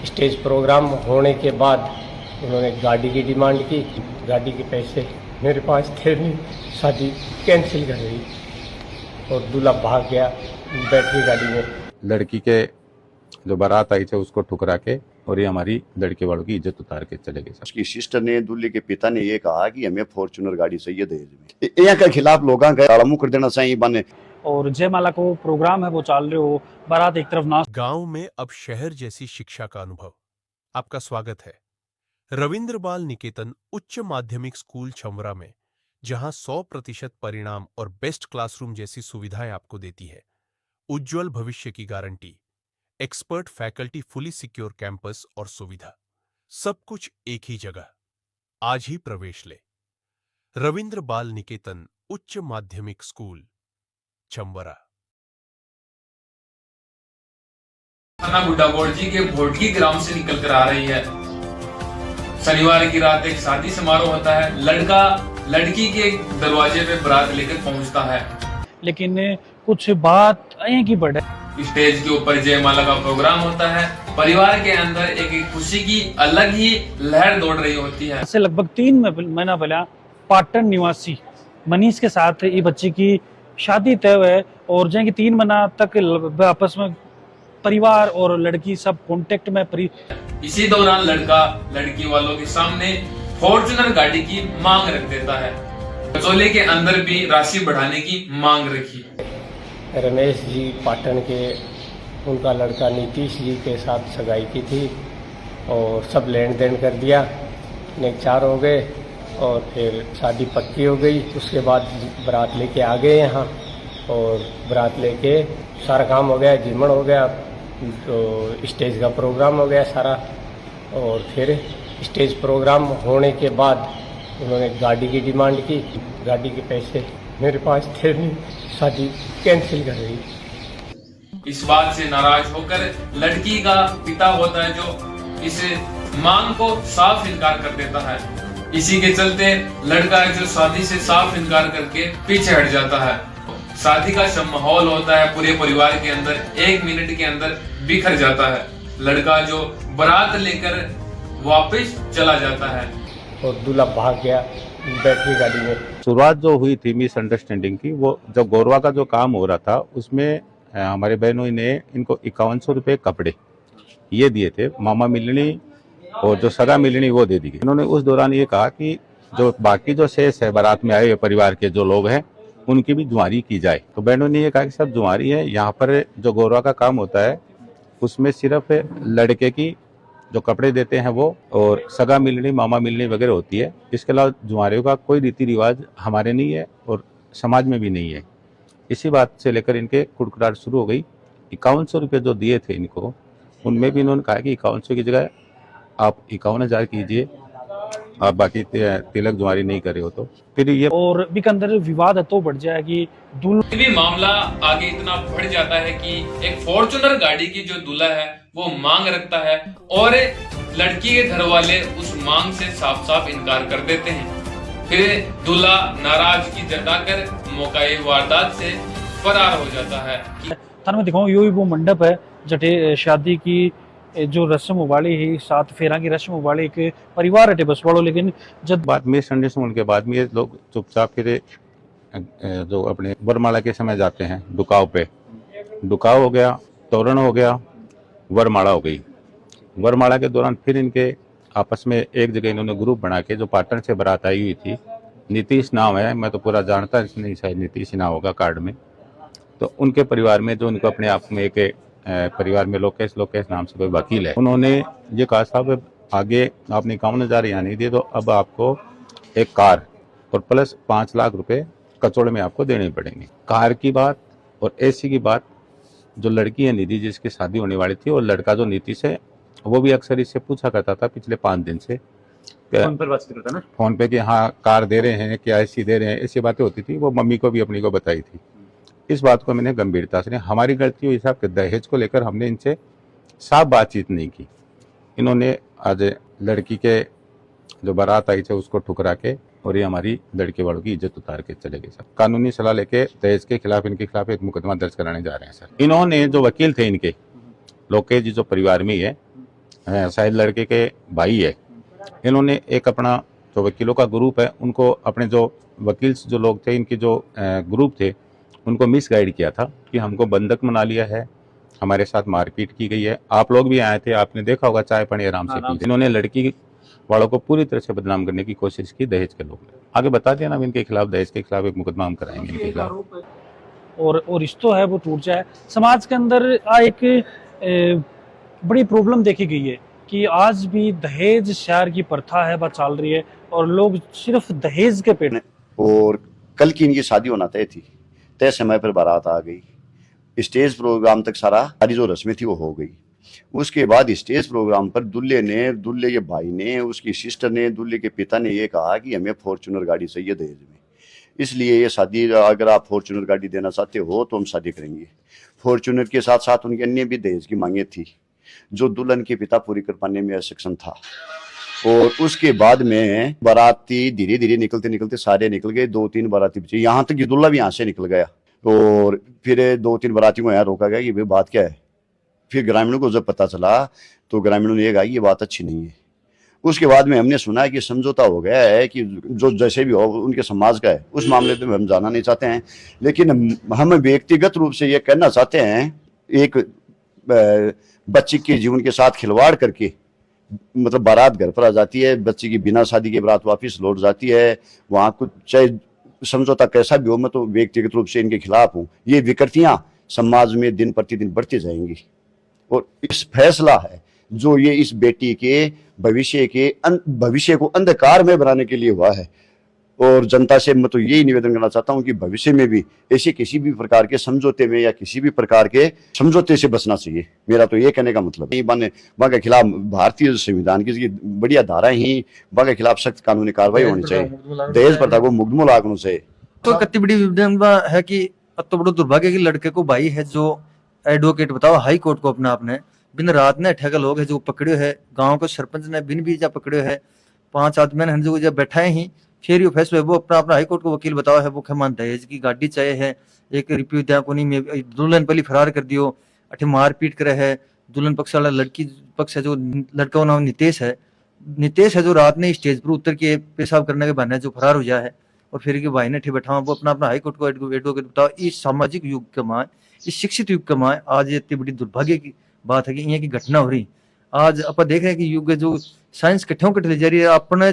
Stage programme होने के बाद उन्होंने गाड़ी की डिमांड की। गाड़ी के पैसे मेरे पास थे नहीं, शादी कैंसिल कर दी और दूल्हा भाग गया बैटरी गाड़ी में। लड़की के जो बारात आई थे उसको ठुकरा के और ये हमारी लड़के वालों की इज्जत उतार के चले गए। उसकी सिस्टर ने, दूल्हे के पिता ने ये कहा कि हमें फॉर्च्यूनर गाड़ी चाहिए दहेज में। यहाँ के खिलाफ लोगों का ताला मुंह कर देना चाहिए बने। और जयमाला को प्रोग्राम है वो चाल रहे हो, बारात एक तरफ ना। गांव में अब शहर जैसी शिक्षा का अनुभव। आपका स्वागत है रविंद्र बाल निकेतन उच्च माध्यमिक स्कूल छमरा में, जहां 100% परिणाम और बेस्ट क्लासरूम जैसी सुविधाएं आपको देती है। उज्जवल भविष्य की guarantee, expert faculty, fully secure campus और सुविधा, सब कुछ एक ही जगह। आज ही प्रवेश ले। रविंद्र बाल निकेतन उच्च माध्यमिक स्कूल छमरा। थाना गुड्डागोड़ जी के भोटकी ग्राम से निकल कर आ रही है। शनिवार की रात एक शादी समारोह होता है। लड़का लड़की के दरवाजे पे बारात लेकर पहुंचता है, लेकिन कुछ बात यहाँ की बढ़ है। स्टेज के ऊपर जयमाला का प्रोग्राम होता है। परिवार के अंदर एक खुशी की अलग ही लहर दौड़ रही होती है। ऐसे लगभग 3 महीना पहले पाटन निवासी मनीष के साथ ये बच्ची की शादी तय है और जैसे 3 महीना तक आपस में परिवार और लड़की सब कांटेक्ट में। इसी दौरान लड़का लड़की वालों के सामने फॉर्च्यूनर गाड़ी की मांग रख देता है। बचोले के अंदर भी राशि बढ़ाने की मांग रखी। रमेश जी पाटन के, उनका लड़का नीतीश जी के साथ सगाई की थी और सब लेन देन कर दिया, नेकचार हो गए और फिर शादी पक्की हो गई। उसके बाद बारात लेके आ गए यहाँ और बारात लेके सारा काम हो गया, जिमण हो गया, तो स्टेज का प्रोग्राम हो गया सारा। और फिर स्टेज प्रोग्राम होने के बाद उन्होंने गाड़ी की डिमांड की। गाड़ी के पैसे मेरे पास थे नहीं, शादी कैंसिल कर दी। इस बात से नाराज होकर लड़की का पिता होता है जो इस मांग को साफ इनकार कर देता है। इसी के चलते लड़का है जो शादी से साफ इनकार करके पीछे हट जाता है। शादी का सब माहौल होता है पूरे परिवार के अंदर 1 मिनट के अंदर बिखर जाता है। लड़का जो बारात लेकर वापस चला जाता है और दूल्हा भाग गया बैटरी गाड़ी में। शुरुआत जो हुई थी मिसअंडरस्टैंडिंग की, वो जब गौरवा का जो काम हो रहा था उसमें हमारे बहनों ने इनको 5100 रुपये कपड़े ये दिए थे। मामा मिलनी और जो सगा मिलनी वो दे दी गई। इन्होंने उस दौरान ये कहा कि जो बाकी जो शेष है बारात में आए हुए परिवार के जो लोग हैं उनकी भी जुआरी की जाए। तो बहनों ने ये कहा कि सब जुआरी है, यहाँ पर जो गौरवा का काम होता है उसमें सिर्फ लड़के की जो कपड़े देते हैं वो और सगा मिलनी मामा मिलनी वगैरह होती है। इसके अलावा जुआरियों का कोई रीति रिवाज हमारे नहीं है और समाज में भी नहीं है। इसी बात से लेकर इनके कुड़कुड़ाहट शुरू हो गई। 5100 रुपये जो दिए थे इनको, उनमें भी इन्होंने कहा कि 5100 की जगह आप 51,000 कीजिए, आप बाकी तिलक जुआरी नहीं करे हो तो फिर ये और भी के अंदर विवाद है तो बढ़ जाए कि दूल्हा भी मामला आगे इतना बढ़ जाता है कि एक फॉर्च्यूनर गाड़ी की जो दूल्हा है वो मांग रखता है और लड़की के घर वाले उस मांग से साफ साफ इनकार कर देते हैं। फिर दूल्हा नाराजगी जताकर मौके वारदात से फरार हो जाता है। थाने में दिखाऊं यो वो मंडप है जटे शादी की जो रस्म वाली है, 7 फेरा की रस्म वाली एक परिवार हटे बस वालों। लेकिन जब बाद में मिसअंडरस्टैंडिंग होने के बाद में ये लोग चुपचाप फिर जो अपने वरमाला के समय जाते हैं डुकाव पे, डुकाव हो गया, तोरण हो गया, वरमाला हो गई। वरमाला के दौरान फिर इनके आपस में एक जगह इन्होंने ग्रुप बना के, जो पाटन से बारात आई हुई थी, नीतीश नाम है, मैं तो पूरा जानता नहीं, शायद नीतीश नाम होगा कार्ड में, तो उनके परिवार में जो उनको अपने आप में एक परिवार में लोकेश नाम से कोई वकील है, उन्होंने ये कहा साहब आगे आपने 51,000 यहाँ नहीं दिए तो अब आपको एक कार और प्लस 5 लाख रुपए कचौड़े में आपको देने पड़ेंगे। कार की बात और एसी की बात, जो लड़की है निधि जिसकी शादी होने वाली थी और लड़का जो नीतीश है वो भी अक्सर इससे पूछा करता था पिछले 5 दिन से, फोन पर बात करता ना, फोन पे कि हाँ कार दे रहे हैं क्या एसी दे रहे हैं, ऐसी बातें होती थी। वो मम्मी को भी अपनी को बताई थी। इस बात को मैंने गंभीरता से, हमारी गलती हुई साहब कि दहेज को लेकर हमने इनसे साफ बातचीत नहीं की। इन्होंने आज लड़की के जो बारात आई थे उसको ठुकरा के और ये हमारी लड़के वालों की इज्जत उतार के चले गए सर। कानूनी सलाह लेके दहेज के खिलाफ इनके खिलाफ एक मुकदमा दर्ज कराने जा रहे हैं सर। इन्होंने जो वकील थे इनके लोकेश जी जो परिवार में ही है, शायद लड़के के भाई है, इन्होंने एक अपना जो वकीलों का ग्रुप है उनको, अपने जो वकील जो लोग थे इनके जो ग्रुप थे उनको मिसगाइड किया था कि हमको बंधक बना लिया है, हमारे साथ मारपीट की गई है। आप लोग भी आए थे, आपने देखा होगा, चाय पानी आराम से पी। इन्होंने लड़की वालों को पूरी तरह से बदनाम करने की कोशिश की दहेज के लोग ने। आगे बता दिया ना, इनके खिलाफ, दहेज के खिलाफ एक मुकदमा हम कराएंगे इनके खिलाफ। और रिश्तों है वो टूट जाए। समाज के अंदर एक बड़ी प्रॉब्लम देखी गई है कि आज भी दहेज शहर की प्रथा है, बात चल रही है और लोग सिर्फ दहेज के पेट। और कल की इनकी शादी होना तय थी, तय समय पर बारात आ गई, स्टेज प्रोग्राम तक सारी जो रस्में थी वो हो गई। उसके बाद स्टेज प्रोग्राम पर दूल्हे के भाई ने, उसकी सिस्टर ने, दूल्हे के पिता ने ये कहा कि हमें फॉर्च्यूनर गाड़ी चाहिए दहेज में, इसलिए ये शादी, अगर आप फॉर्च्यूनर गाड़ी देना चाहते हो तो हम शादी करेंगे। फॉर्च्यूनर के साथ साथ उनकी अन्य भी दहेज की मांगे थी जो दुल्हन के पिता पूरी कर पाने में असक्षम था। और उसके बाद में बाराती धीरे धीरे निकलते सारे निकल गए, 2-3 बाराती बचे, यहाँ तक कि दूल्हा भी यहाँ से निकल गया। और फिर 2-3 बारातियों को यहाँ रोका गया कि भाई बात क्या है। फिर ग्रामीणों को जब पता चला तो ग्रामीणों ने ये कहा कि ये बात अच्छी नहीं है। उसके बाद में हमने सुना है कि समझौता हो गया है कि जो जैसे भी हो उनके समाज का है, उस मामले में हम जाना नहीं चाहते हैं। लेकिन हम व्यक्तिगत रूप से ये कहना चाहते हैं, एक बच्ची के जीवन के साथ खिलवाड़ करके, मतलब बारात घर पर आ जाती है, बच्ची की बिना शादी के बारात वापस लौट जाती है, वहाँ कुछ चाहे समझौता कैसा भी हो, मैं तो व्यक्तिगत रूप से इनके खिलाफ हूँ। ये विकृतियां समाज में दिन प्रतिदिन बढ़ती जाएंगी और इस फैसला है जो ये इस बेटी के भविष्य को अंधकार में बनाने के लिए हुआ है। और जनता से मैं तो यही निवेदन करना चाहता हूं कि भविष्य में भी ऐसे किसी भी प्रकार के समझौते में या किसी भी प्रकार के समझौते से बचना चाहिए। मेरा तो ये कहने का मतलब है, वहाँ के खिलाफ भारतीय संविधान की बढ़िया धारा ही वहाँ के खिलाफ सख्त कानूनी कार्रवाई होनी चाहिए, दहेज प्रथा को मुकदमा लागू चाहिए। तो कितनी बड़ी विडंबना है कि अब तो बड़ो दुर्भाग्य की लड़के को भाई है जो एडवोकेट बताओ हाई कोर्ट को अपना आपने बिन रात ने ठेका लोग है जो पकड़े है, गांव को सरपंच ने बिन बीजा पकड़े है, 5 आदमी ने जो जब बैठा ही फिर ये फैसला वो अपना हाई कोर्ट को वकील बताओ है, वो खेमान दहेज की गाड़ी चाहिए है, एक रिप्यू दिया को नहीं, दुल्हन पहले फरार कर दियो, अठे मार पीट करे है, दुल्हन पक्ष वाला लड़की पक्ष है जो लड़का का नाम नितेश है जो रात ने स्टेज पर उतर के पेशाब करने के बहाने जो फरार हो गया है। और फिर के भाई ने ठे बैठा वो अपना हाई कोर्ट को एडवोकेट बताओ। इस सामाजिक युग के माए, इस शिक्षित युग के माए आज इतनी बड़ी दुर्भाग्य की बात है कि यहाँ की घटना हो रही। आज अपन देख रहे हैं कि युग जो साइंस कट्ठों कट्ठे जा रही है अपने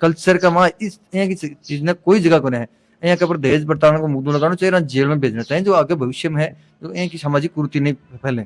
कल्चर का माँ, इस यहाँ की चीज ने कोई जगह को नहीं है। यहाँ के ऊपर दहेज बर्ताव को मुद्दों लगाना चाहिए, जेल में भेजना चाहिए जो आगे भविष्य में है, जो यहाँ की सामाजिक कुरीति नहीं फैले।